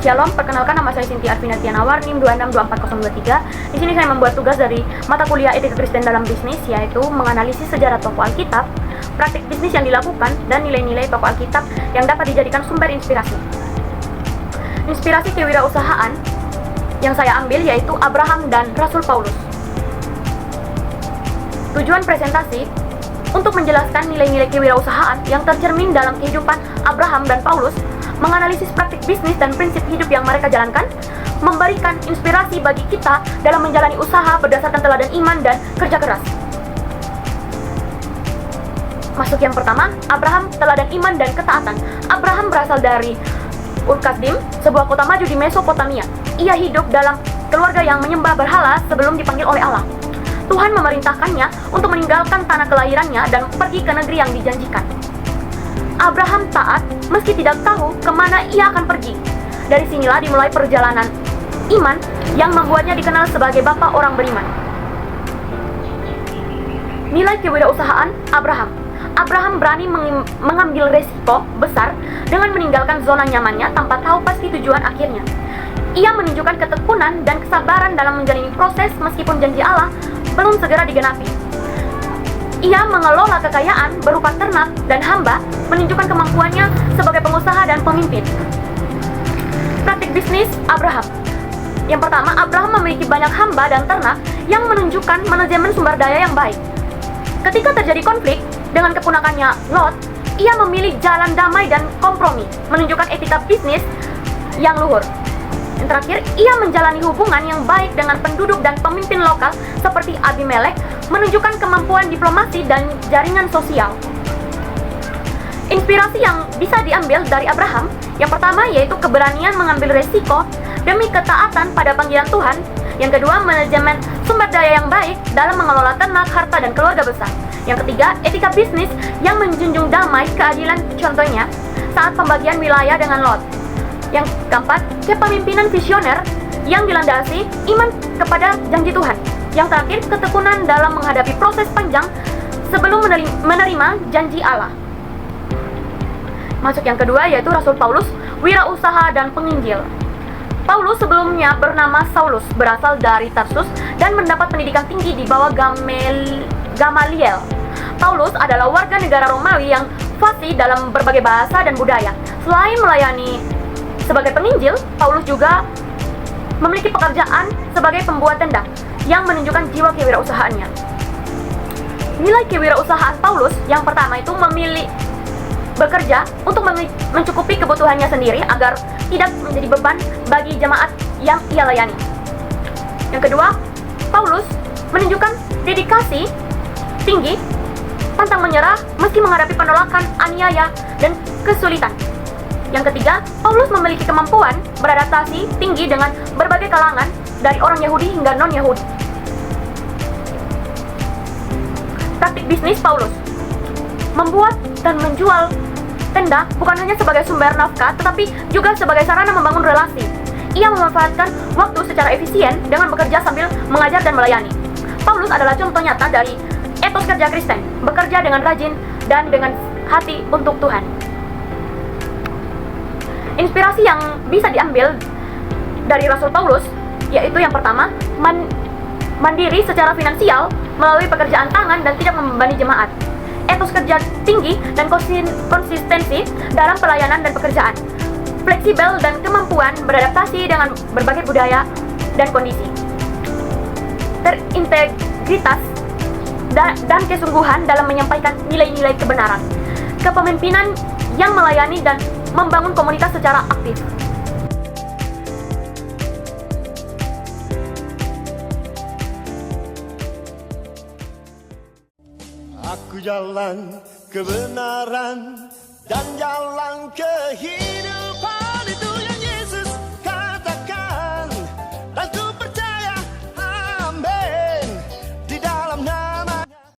Shalom, perkenalkan nama saya Cynthia Arvina Tianawar, NIM 2624023. Di sini saya membuat tugas dari mata kuliah Etika Kristen dalam Bisnis, yaitu menganalisis sejarah tokoh Alkitab, praktik bisnis yang dilakukan, dan nilai-nilai tokoh Alkitab yang dapat dijadikan sumber inspirasi. Inspirasi kewirausahaan yang saya ambil yaitu Abraham dan Rasul Paulus. Tujuan presentasi untuk menjelaskan nilai-nilai kewirausahaan yang tercermin dalam kehidupan Abraham dan Paulus, menganalisis praktik bisnis dan prinsip hidup yang mereka jalankan, memberikan inspirasi bagi kita dalam menjalani usaha berdasarkan teladan iman dan kerja keras. Masuk yang pertama, Abraham, teladan iman dan ketaatan. Abraham berasal dari Ur-Kasdim, sebuah kota maju di Mesopotamia. Ia hidup dalam keluarga yang menyembah berhala sebelum dipanggil oleh Allah. Tuhan memerintahkannya untuk meninggalkan tanah kelahirannya dan pergi ke negeri yang dijanjikan. Abraham taat meski tidak tahu kemana ia akan pergi. Dari sinilah dimulai perjalanan iman yang membuatnya dikenal sebagai Bapa orang beriman. Nilai kewirausahaan Abraham. Abraham berani mengambil resiko besar dengan meninggalkan zona nyamannya tanpa tahu pasti tujuan akhirnya. Ia menunjukkan ketekunan dan kesabaran dalam menjalani proses meskipun janji Allah belum segera digenapi. Ia mengelola kekayaan berupa ternak dan hamba, menunjukkan kemampuannya sebagai pengusaha dan pemimpin. Praktik bisnis Abraham. Yang pertama, Abraham memiliki banyak hamba dan ternak yang menunjukkan manajemen sumber daya yang baik. Ketika terjadi konflik dengan keponakannya Lot, ia memilih jalan damai dan kompromi, menunjukkan etika bisnis yang luhur. Yang terakhir, ia menjalani hubungan yang baik dengan penduduk dan pemimpin lokal seperti Abimelek, menunjukkan kemampuan diplomasi dan jaringan sosial. Inspirasi yang bisa diambil dari Abraham, yang pertama yaitu keberanian mengambil resiko demi ketaatan pada panggilan Tuhan. Yang kedua, manajemen sumber daya yang baik dalam mengelola ternak, harta, dan keluarga besar. Yang ketiga, etika bisnis yang menjunjung damai, keadilan, contohnya saat pembagian wilayah dengan Lot. Yang keempat, kepemimpinan visioner yang dilandasi iman kepada janji Tuhan. Yang terakhir, ketekunan dalam menghadapi proses panjang sebelum menerima janji Allah. Masuk yang kedua yaitu Rasul Paulus, wirausaha dan penginjil. Paulus sebelumnya bernama Saulus, berasal dari Tarsus dan mendapat pendidikan tinggi di bawah Gamaliel. Paulus adalah warga negara Romawi yang fasih dalam berbagai bahasa dan budaya. Selain melayani sebagai penginjil, Paulus juga memiliki pekerjaan sebagai pembuat tenda yang menunjukkan jiwa kewirausahaannya. Nilai kewirausahaan Paulus yang pertama itu memilih bekerja untuk mencukupi kebutuhannya sendiri agar tidak menjadi beban bagi jemaat yang ia layani. Yang kedua, Paulus menunjukkan dedikasi tinggi, pantang menyerah meski menghadapi penolakan, aniaya, dan kesulitan. Yang ketiga, Paulus memiliki kemampuan beradaptasi tinggi dengan berbagai kalangan dari orang Yahudi hingga non-Yahudi. Praktik bisnis Paulus. Membuat dan menjual tenda bukan hanya sebagai sumber nafkah, tetapi juga sebagai sarana membangun relasi. Ia memanfaatkan waktu secara efisien dengan bekerja sambil mengajar dan melayani. Paulus adalah contoh nyata dari etos kerja Kristen, bekerja dengan rajin dan dengan hati untuk Tuhan. Inspirasi yang bisa diambil dari Rasul Paulus yaitu yang pertama, mandiri secara finansial melalui pekerjaan tangan dan tidak membebani jemaat. Etos kerja tinggi dan konsistensi dalam pelayanan dan pekerjaan. Fleksibel dan kemampuan beradaptasi dengan berbagai budaya dan kondisi. Terintegritas dan kesungguhan dalam menyampaikan nilai-nilai kebenaran. Kepemimpinan yang melayani dan membangun komunitas secara aktif. Aku jalan kebenaran dan jalan kehidupan.